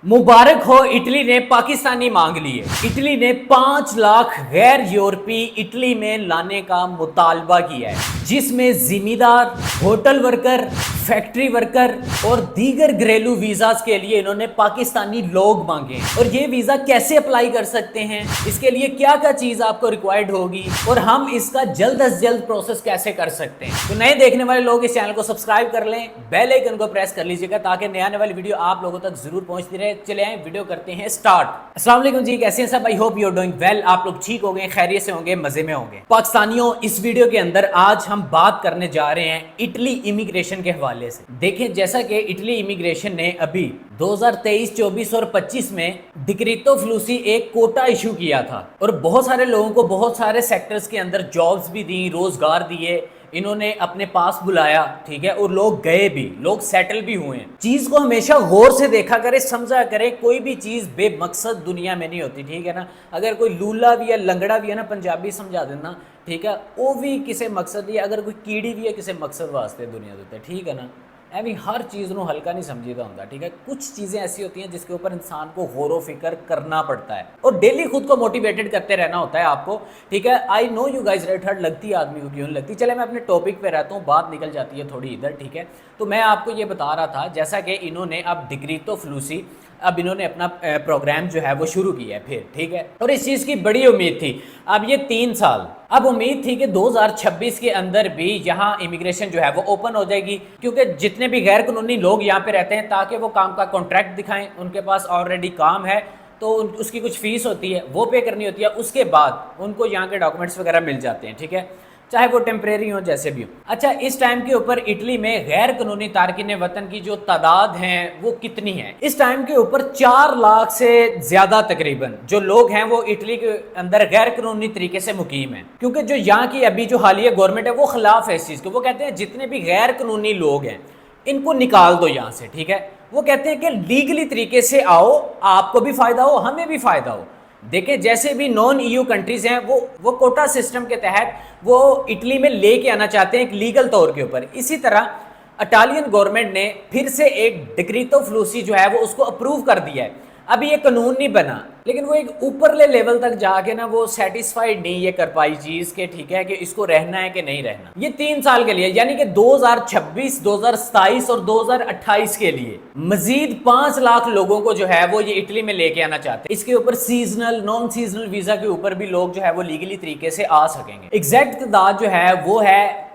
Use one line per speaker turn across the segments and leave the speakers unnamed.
मुबारक हो, इटली ने पाकिस्तानी मांग लिए। इटली ने 5 लाख गैर यूरोपीय इटली में लाने का मुतालबा किया है, जिसमें जिम्मेदार, होटल वर्कर, फैक्ट्री वर्कर और दीगर घरेलू वीजास के लिए इन्होंने पाकिस्तानी लोग मांगे। और ये वीजा कैसे अप्लाई कर सकते हैं, इसके लिए क्या क्या चीज आपको रिक्वायर्ड होगी और हम इसका जल्द से जल्द प्रोसेस कैसे कर सकते हैं। तो नए देखने वाले लोग इस चैनल को सब्सक्राइब कर लें, बेल आइकन को प्रेस कर लीजिएगा ताकि नए आने वाली वीडियो आप लोगों तक जरूर पहुंचती रहे। चले आए वीडियो करते हैं स्टार्ट। अस्सलाम वालेकुम जी, कैसे हैं सब? I hope you are doing well. आप लोग ठीक हो गए, खैरियत से होंगे, मजे में होंगे। पाकिस्तानियों, इस वीडियो के अंदर आज हम बात करने जा रहे हैं इटली इमिग्रेशन के हवाले से। देखें, जैसा कि इटली इमिग्रेशन ने अभी 2023, 24 और 25 में डिक्रीतो फ्लूसी एक कोटा इशू किया था और बहुत सारे लोगों को बहुत सारे सेक्टर्स के अंदर जॉब्स भी दी, रोजगार दिए, इन्होंने अपने पास बुलाया, ठीक है, और लोग गए भी, लोग सेटल भी हुए हैं। चीज को हमेशा गौर से देखा करें, समझा करें। कोई भी चीज बेमकसद दुनिया में नहीं होती, ठीक है ना। अगर कोई लूला भी है, लंगड़ा भी है ना, पंजाबी समझा देना, ठीक है, वो भी किसी मकसद नहीं। अगर कोई कीड़ी भी है किसी मकसद वास्ते दुनिया देते, ठीक है ना। एवं हर चीज़ को हल्का नहीं समझीदा होता, ठीक है। कुछ चीज़ें ऐसी होती हैं जिसके ऊपर इंसान को गौर व फिक्र करना पड़ता है और डेली खुद को मोटिवेटेड करते रहना होता है आपको, ठीक है। I know you guys red heart लगती है आदमी को, क्यों नहीं लगती। चले, मैं अपने टॉपिक पे रहता हूँ, बात निकल जाती है थोड़ी इधर, ठीक है। तो मैं आपको ये बता रहा था, जैसा कि इन्होंने अब डिक्रीतो फ्लूसी, अब इन्होंने अपना प्रोग्राम जो है वो शुरू किया है फिर, ठीक है। और इस चीज़ की बड़ी उम्मीद थी, अब ये 3 साल, अब उम्मीद थी कि 2026 के अंदर भी यहाँ इमिग्रेशन जो है वो ओपन हो जाएगी, क्योंकि जितने भी गैर कानूनी लोग यहाँ पे रहते हैं, ताकि वो काम का कॉन्ट्रैक्ट दिखाएं, उनके पास ऑलरेडी काम है तो उसकी कुछ फीस होती है, वो पे करनी होती है, उसके बाद उनको यहाँ के डॉक्यूमेंट्स वगैरह मिल जाते हैं, ठीक है, चाहे वो टेम्परेरी हो, जैसे भी हो। अच्छा, इस टाइम के ऊपर इटली में गैर कानूनी तारकिन वतन की जो तादाद है वो कितनी है? इस टाइम के ऊपर 4 लाख से ज्यादा तकरीबन जो लोग हैं वो इटली के अंदर गैर कानूनी तरीके से मुकीम है, क्योंकि जो यहाँ की अभी जो हालिया गवर्नमेंट है वो खिलाफ है इस चीज के। वो कहते हैं जितने भी गैर कानूनी लोग हैं इनको निकाल दो यहाँ से, ठीक है। वो कहते हैं कि लीगली तरीके से आओ, आपको भी फायदा हो, हमें भी फायदा हो। देखें, जैसे भी नॉन ईयू कंट्रीज हैं वो कोटा सिस्टम के तहत वो इटली में लेके आना चाहते हैं एक लीगल तौर के ऊपर। इसी तरह इटालियन गवर्नमेंट ने फिर से एक डिक्रीतो फ्लूसी जो है वो उसको अप्रूव कर दिया है। अभी ये कानून नहीं बना, लेकिन वो एक ऊपरले लेवल तक जाके ना वो सेटिस्फाइड नहीं ये कर पाई चीज के, ठीक है, कि इसको रहना है कि नहीं रहना। ये 3 साल के लिए, यानी कि 2026, 2027 और 2028 के लिए मजीद 5 लाख लोगों को जो है वो ये इटली में लेके आना चाहते हैं। इसके ऊपर सीजनल, नॉन सीजनल वीजा के ऊपर भी लोग जो है वो लीगली तरीके से आ सकेंगे। एग्जैक्ट तादाद जो है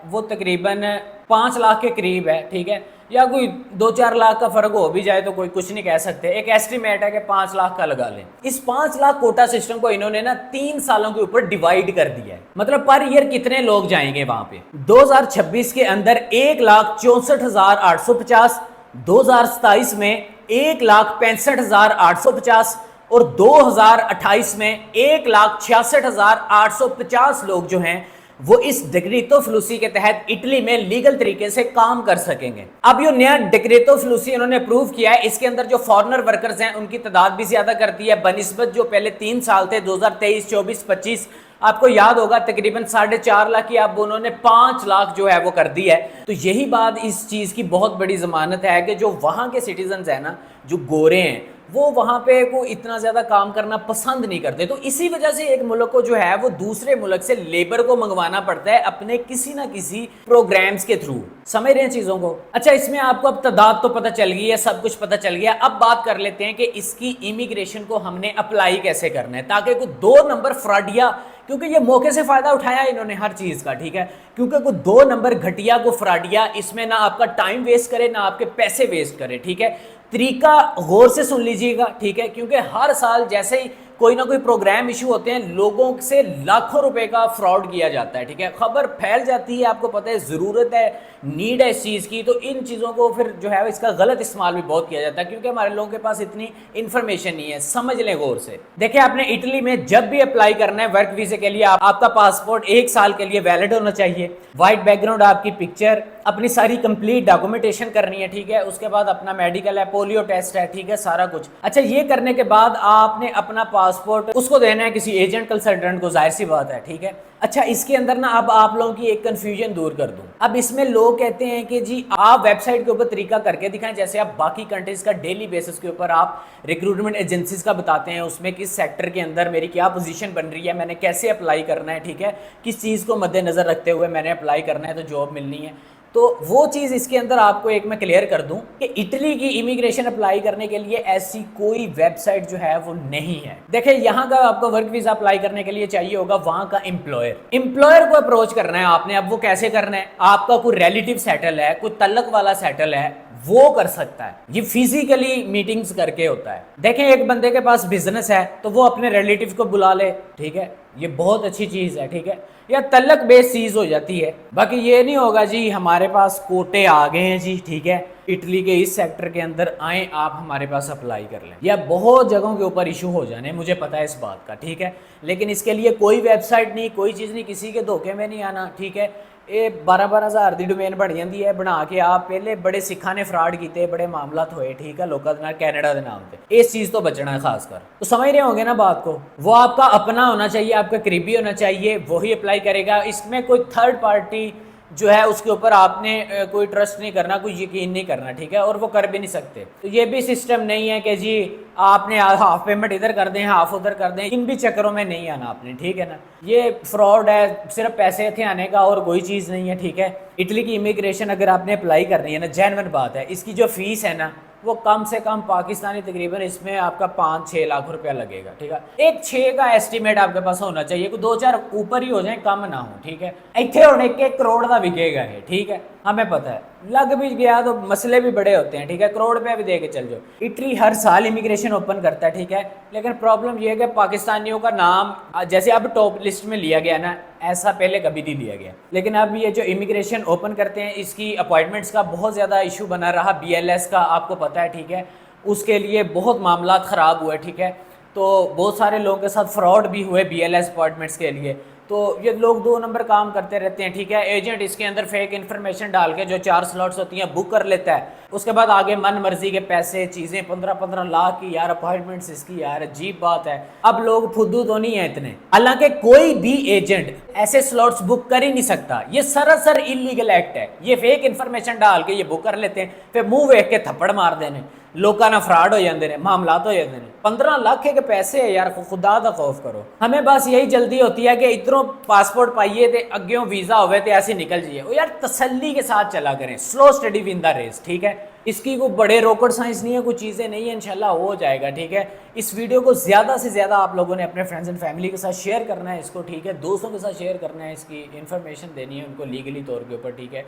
वो तकरीबन 5 लाख के करीब है, ठीक है, या कोई 2-4 लाख का फर्क हो भी जाए तो कोई कुछ नहीं कह सकते। एक एस्टिमेट है कि 5 लाख का लगा लें। इस 5 लाख कोटा सिस्टम को इन्होंने ना 3 सालों के ऊपर डिवाइड कर दिया है। मतलब पर ईयर कितने लोग जाएंगे वहां पे? 2026 के अंदर 1,64,850, 2027 में 1,65,850 और 2028 में 1,66,850 लोग जो हैं वो इस डिक्रीतो फ्लूसी के तहत इटली में लीगल तरीके से काम कर सकेंगे। अब ये नया डिक्रीतो फ्लूसी इन्होंने अप्रूव किया है, इसके अंदर जो फॉरेनर वर्कर्स हैं उनकी तादाद भी ज्यादा करती है बनिस्बत जो पहले 3 साल थे, 2023, 24, 25। आपको याद होगा तकरीबन 4.5 लाख की, अब उन्होंने 5 लाख जो है वो कर दी है। तो यही बात इस चीज की बहुत बड़ी जमानत है कि जो वहां के सिटीजन है ना, जो गोरे हैं, वो वहां पे को इतना ज्यादा काम करना पसंद नहीं करते। तो इसी वजह से एक मुल्क को जो है वो दूसरे मुल्क से लेबर को मंगवाना पड़ता है अपने किसी ना किसी प्रोग्राम्स के थ्रू। समझ रहे हैं चीजों को? अच्छा, इसमें आपको अब तादाद तो पता चल गई है, सब कुछ पता चल गया। अब बात कर लेते हैं कि इसकी इमिग्रेशन को हमने अप्लाई कैसे करना है, ताकि कोई 2 नंबर फ्रॉडिया, क्योंकि ये मौके से फायदा उठाया इन्होंने हर चीज का, ठीक है, क्योंकि कोई 2 नंबर घटिया को फ्रॉडिया इसमें ना आपका टाइम वेस्ट करे ना आपके पैसे वेस्ट करे, ठीक है। तरीका गौर से सुन लीजिएगा, ठीक है, क्योंकि हर साल जैसे ही कोई ना कोई प्रोग्राम इशू होते हैं लोगों से लाखों रुपए का फ्रॉड किया जाता है, ठीक है। खबर फैल जाती है, आपको पता है, जरूरत है, नीड है इस चीज़ की, तो इन चीज़ों को फिर जो है इसका गलत इस्तेमाल भी बहुत किया जाता है, क्योंकि हमारे लोगों के पास इतनी इन्फॉर्मेशन नहीं है। समझ लें गौर से। देखिए, आपने इटली में जब भी अप्लाई करना है वर्क वीजे के लिए, आपका पासपोर्ट 1 साल के लिए वैलिड होना चाहिए, व्हाइट बैकग्राउंड, आपकी पिक्चर, अपनी सारी कंप्लीट डॉक्यूमेंटेशन करनी है, ठीक है। उसके बाद अपना मेडिकल है, पोलियो टेस्ट है, ठीक है, सारा कुछ। अच्छा, ये करने के बाद आपने अपना पासपोर्ट उसको देना है किसी एजेंट कंसल्टेंट को, जाहिर सी बात है, ठीक है। اچھا اس کے اندر نا اب آپ لوگوں کی ایک کنفیوژن دور کر دوں. اب اس میں لوگ کہتے ہیں کہ جی آپ ویب سائٹ کے اوپر طریقہ کر کے دکھائیں جیسے آپ باقی کنٹریز کا ڈیلی بیسس کے اوپر آپ ریکروٹمنٹ ایجنسیز کا بتاتے ہیں, اس میں کس سیکٹر کے اندر میری کیا پوزیشن بن رہی ہے, میں نے کیسے اپلائی کرنا ہے, ٹھیک ہے, کس چیز کو مد نظر رکھتے ہوئے میں نے اپلائی کرنا ہے تو جاب ملنی ہے. تو وہ چیز اس کے اندر آپ کو ایک میں کلیئر کر دوں کہ اٹلی کی امیگریشن اپلائی کرنے کے لیے ایسی کوئی ویب سائٹ جو ہے وہ نہیں ہے. دیکھیں یہاں کا آپ کو ورک ویزا اپلائی کرنے کے لیے چاہیے ہوگا وہاں کا امپلائر کو اپروچ کرنا ہے آپ نے. اب وہ کیسے کرنا ہے, آپ کا کوئی ریلیٹیو سیٹل ہے, کوئی تعلق والا سیٹل ہے, وہ کر سکتا ہے. یہ فزیکلی میٹنگز کر کے ہوتا ہے. دیکھیں ایک بندے کے پاس بزنس ہے تو وہ اپنے ریلیٹیو کو بلا لے, ٹھیک ہے, یہ بہت اچھی چیز ہے, ٹھیک ہے, یا تعلق بیس چیز ہو جاتی ہے. باقی یہ نہیں ہوگا جی ہمارے پاس کوٹے آ گئے ہیں جی, ٹھیک ہے, اٹلی کے اس سیکٹر کے اندر آئیں آپ ہمارے پاس اپلائی کر لیں. یا بہت جگہوں کے اوپر ایشو ہو جانے, مجھے پتا ہے اس بات کا, ٹھیک ہے, لیکن اس کے لیے کوئی ویب سائٹ نہیں, کوئی چیز نہیں, کسی کے دھوکے میں نہیں آنا, ٹھیک ہے. یہ 12,000 دی ڈومین بن جاتی ہے, بنا کے آپ پہلے بڑے سکھاں نے فراڈ کیتے, بڑے معاملات ہوئے, ٹھیک ہے, لوکل کینیڈا کے نام پہ. اس چیز تو بچنا ہے خاص کر. تو سمجھ رہے ہوں گے نا بات کو, وہ آپ کا اپنا ہونا چاہیے, آپ کا قریبی ہونا چاہیے, وہی اپلائی کرے گا. اس میں کوئی تھرڈ پارٹی جو ہے اس کے اوپر آپ نے کوئی ٹرسٹ نہیں کرنا, کوئی یقین نہیں کرنا, ٹھیک ہے, اور وہ کر بھی نہیں سکتے. تو یہ بھی سسٹم نہیں ہے کہ جی آپ نے ہاف پیمنٹ ادھر کر دیں ہاف ادھر کر دیں, ان بھی چکروں میں نہیں آنا آپ نے, ٹھیک ہے نا. یہ فراڈ ہے, صرف پیسے تھے آنے کا اور کوئی چیز نہیں ہے, ٹھیک ہے. اٹلی کی امیگریشن اگر آپ نے اپلائی کرنی ہے نا, جینون بات ہے, اس کی جو فیس ہے نا وہ کم سے کم پاکستانی تقریباً اس میں آپ کا 5-6 لاکھ روپیہ لگے گا, ٹھیک ہے. ایک 6 کا ایسٹیمیٹ آپ کے پاس ہونا چاہیے, کوئی 2-4 اوپر ہی ہو جائیں, کم نہ ہو, ٹھیک ہے. ایتھے ہونے کے 1 کروڑ کا بکے گا یہ, ٹھیک ہے, ہمیں پتہ ہے. لگ بھی گیا تو مسئلے بھی بڑے ہوتے ہیں, ٹھیک ہے, کروڑ روپیہ بھی دے کے چل جاؤ. اٹلی ہر سال امیگریشن اوپن کرتا ہے, ٹھیک ہے, لیکن پرابلم یہ ہے کہ پاکستانیوں کا نام جیسے اب ٹاپ لسٹ میں لیا گیا نا, ایسا پہلے کبھی نہیں لیا گیا. لیکن اب یہ جو امیگریشن اوپن کرتے ہیں اس کی اپوائنٹمنٹس کا بہت زیادہ ایشو بنا رہا. BLS کا آپ کو پتہ ہے, ٹھیک ہے, اس کے لیے بہت معاملات خراب ہوئے, ٹھیک ہے. تو بہت سارے لوگوں کے ساتھ فراڈ بھی ہوئے BLS اپوائنٹمنٹس کے لیے. تو یہ لوگ 2 نمبر کام کرتے رہتے ہیں, ٹھیک ہے. ایجنٹ اس کے اندر فیک انفارمیشن ڈال کے جو 4 سلاٹس ہوتی ہیں بک کر لیتا ہے, اس کے بعد آگے من مرضی کے پیسے چیزیں 15-15 لاکھ کی یار اپوائنٹمنٹس اس کی, یار عجیب بات ہے. اب لوگ فدو تو نہیں ہیں اتنے, حالانکہ کوئی بھی ایجنٹ ایسے سلاٹس بک کر ہی نہیں سکتا. یہ سراسر انلیگل ایکٹ ہے. یہ فیک انفارمیشن ڈال کے یہ بک کر لیتے ہیں, پھر منہ ویکھ کے تھپڑ مار دینے, لوکاں نہ فراڈ ہو جاندے نے, معاملات ہو جاندے نے. 15 لاکھ کے پیسے ہے یار, خدا دا خوف کرو. ہمیں بس یہی جلدی ہوتی ہے کہ ادھروں پاسپورٹ پائیے تے اگیوں ویزا ہوئے تے ایسے نکل جائیے. وہ یار تسلی کے ساتھ چلا کریں, سلو سٹڈی ون دا ریس, ٹھیک ہے. اس کی کوئی بڑے روکٹ سائنس نہیں ہے, کوئی چیزیں نہیں ہیں, انشاءاللہ ہو جائے گا, ٹھیک ہے. اس ویڈیو کو زیادہ سے زیادہ آپ لوگوں نے اپنے فرینڈز اینڈ فیملی کے ساتھ شیئر کرنا ہے اس کو, ٹھیک ہے, دوستوں کے ساتھ شیئر کرنا ہے, اس کی انفارمیشن دینی ہے ان کو لیگلی طور کے اوپر, ٹھیک ہے.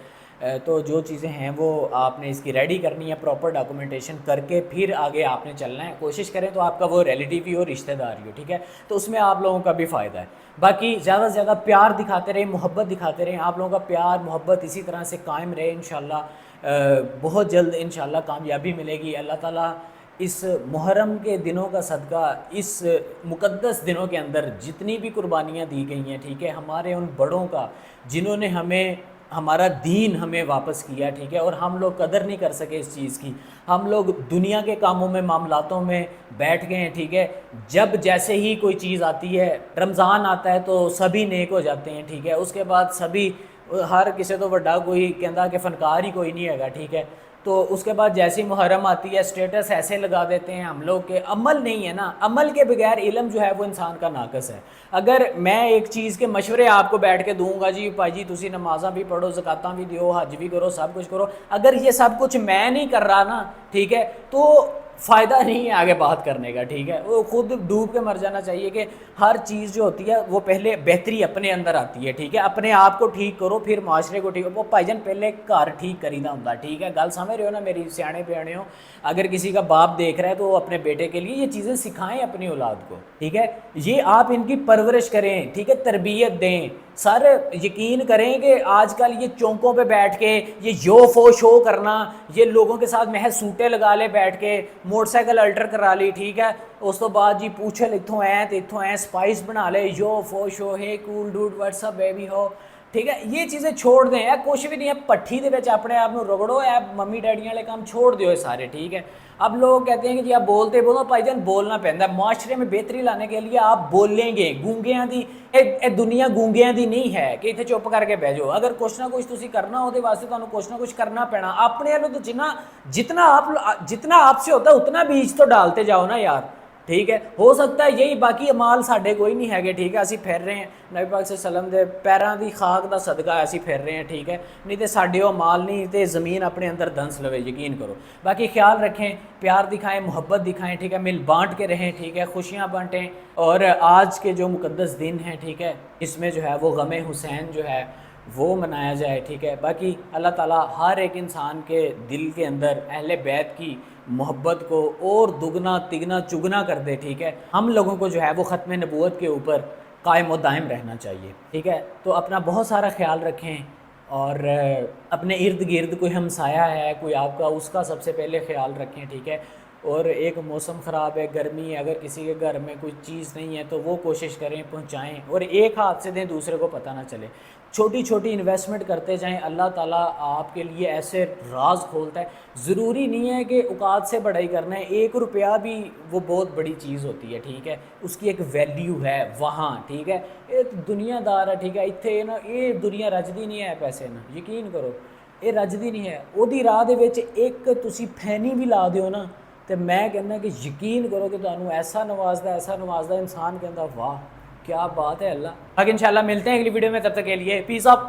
تو جو چیزیں ہیں وہ آپ نے اس کی ریڈی کرنی ہے, پراپر ڈاکومنٹیشن کر کے پھر آگے آپ نے چلنا ہے. کوشش کریں تو آپ کا وہ ریلیٹیو ہی ہو, رشتہ دار ہی ہو, ٹھیک ہے, تو اس میں آپ لوگوں کا بھی فائدہ ہے. باقی زیادہ سے زیادہ پیار دکھاتے رہیں, محبت دکھاتے رہیں. آپ لوگوں کا پیار محبت اسی طرح سے قائم رہے, انشاءاللہ بہت جلد انشاءاللہ کامیابی ملے گی. اللہ تعالیٰ اس محرم کے دنوں کا صدقہ, اس مقدس دنوں کے اندر جتنی بھی قربانیاں دی گئی ہیں, ٹھیک ہے, ہمارے ان بڑوں کا جنہوں نے ہمیں ہمارا دین ہمیں واپس کیا, ٹھیک ہے, اور ہم لوگ قدر نہیں کر سکے اس چیز کی. ہم لوگ دنیا کے کاموں میں معاملاتوں میں بیٹھ گئے ہیں, ٹھیک ہے. جب جیسے ہی کوئی چیز آتی ہے, رمضان آتا ہے تو سبھی نیک ہو جاتے ہیں, ٹھیک ہے. اس کے بعد سبھی, ہر کسی تو بڑا کوئی کہندا کہ فنکار ہی کوئی نہیں ہے, ٹھیک ہے. تو اس کے بعد جیسی محرم آتی ہے اسٹیٹس ایسے لگا دیتے ہیں ہم لوگ کے. عمل نہیں ہے نا, عمل کے بغیر علم جو ہے وہ انسان کا ناقص ہے. اگر میں ایک چیز کے مشورے آپ کو بیٹھ کے دوں گا, جی بھائی جی تسی نمازاں بھی پڑھو, زکاتاں بھی دیو, حج بھی کرو, سب کچھ کرو, اگر یہ سب کچھ میں نہیں کر رہا نا, ٹھیک ہے, تو فائدہ نہیں ہے آگے بات کرنے کا, ٹھیک ہے. وہ خود ڈوب کے مر جانا چاہیے کہ ہر چیز جو ہوتی ہے وہ پہلے بہتری اپنے اندر آتی ہے, ٹھیک ہے. اپنے آپ کو ٹھیک کرو پھر معاشرے کو ٹھیک. وہ بھائی جان پہلے گھر ٹھیک کریدا ہوندا, ٹھیک ہے. گل سمجھ رہے ہو نا میری, سیانے پیانے ہو. اگر کسی کا باپ دیکھ رہا ہے تو وہ اپنے بیٹے کے لیے یہ چیزیں سکھائیں اپنی اولاد کو, ٹھیک ہے. یہ آپ ان کی پرورش کریں, ٹھیک ہے, تربیت دیں. سر یقین کریں کہ آج کل یہ چونکوں پہ بیٹھ کے یہ یو فو شو کرنا, یہ لوگوں کے ساتھ محض سوٹے لگا لے بیٹھ کے, موٹر سائیکل الٹر کرا لی, ٹھیک ہے, اس تو بعد جی پوچھل اتھوں تو اتھوں سپائس بنا لے, یو فو شو, ہے کول ڈوڈ واٹس اپ بیبی ہو, ਠੀਕ ਹੈ। ਇਹ ਚੀਜ਼ਾਂ ਛੋੜ ਦੇं, ਇਹ ਕੁਛ ਵੀ नहीं है, भट्ठी ਦੇ ਵਿੱਚ ਆਪਣੇ ਆਪ ਨੂੰ ਰਗੜੋ, ਇਹ ਮੰਮੀ ਡੈਡੀਆਂ ਵਾਲੇ ਕੰਮ छोड़ ਦਿਓ ये सारे। ठीक है, अब लोग कहते हैं कि जी आप बोलते बोलो, भाईजान बोलना पैंदा, माशरे में बेहतरी लाने के लिए आप बोलेंगे। गूंगिਆਂ ਦੀ ਇਹ ਦੁਨੀਆ ਗੂੰਗਿਆਂ ਦੀ ਨਹੀਂ ਹੈ ਕਿ ਇੱਥੇ ਚੁੱਪ ਕਰਕੇ ਬਹਿ ਜਾਓ। ਅਗਰ ਕੁਛ ਨਾ ਕੁਛ ਤੁਸੀਂ ਕਰਨਾ, ਉਹਦੇ ਵਾਸਤੇ ਤੁਹਾਨੂੰ ਕੁਛ ਨਾ ਕੁਛ ਕਰਨਾ ਪੈਣਾ। ਆਪਣੇ ਵੱਲੋਂ तो जितना आपसे होता है उतना बीज तो डालते जाओ ना यार। ठीक है, हो सकता है यही बाकी अमाल साढ़े कोई नहीं है। ठीक है, असी फिर रहे हैं नबी पाक सल्लम दे पैरों की खाक का सदका असी फिर रहे हैं। ठीक है, नहीं तो साढ़े वो माल नहीं तो ज़मीन अपने अंदर दंस लवे, यकीन करो। बाकी ख्याल रखें, प्यार दिखाएं, मोहब्बत दिखाएं। ठीक है, मिल बांट के रहें। ठीक है, खुशियाँ बांटें। और आज के जो मुक़द्दस दिन हैं, ठीक है, इसमें जो है वो गम हुसैन जो है वो मनाया जाए। ठीक है, बाकी अल्लाह ताला हर एक इंसान के दिल के अंदर अहले बैत की मोहब्बत को और दुगना तिगना चुगना कर दे। ठीक है, हम लोगों को जो है वो ख़त्म नबूवत के ऊपर कायम व दायम रहना चाहिए। ठीक है, तो अपना बहुत सारा ख्याल रखें और अपने इर्द गिर्द कोई हमसाया है कोई आपका, उसका सबसे पहले ख्याल रखें। ठीक है, और एक मौसम ख़राब है, गर्मी है, अगर किसी के घर में कोई चीज़ नहीं है तो वो कोशिश करें पहुंचाएं, और एक हाथ से दें दूसरे को पता ना चले। छोटी छोटी इन्वेस्टमेंट करते जाएं, अल्लाह ताला आपके लिए ऐसे राज खोलता है। ज़रूरी नहीं है कि औकात से बढ़ाई करना है, 1 रुपया भी वो बहुत बड़ी चीज़ होती है। ठीक है, उसकी एक वैल्यू है वहाँ। ठीक है, ये दुनियादार है। ठीक है, इत्थे ना ये दुनिया रजदी नहीं है पैसे ना, यकीन करो ये रजदी नहीं है। ओदी राह दे विच एक तुसी फैनी भी ला दिओ ना, तो मैं कहना कि यकीन करो कि तुहानू ऐसा नवाजदा इंसान कहता वाह क्या बात है अल्लाह। आगे इंशाल्लाह मिलते हैं अगली वीडियो में, तब तक के लिए पीस अप।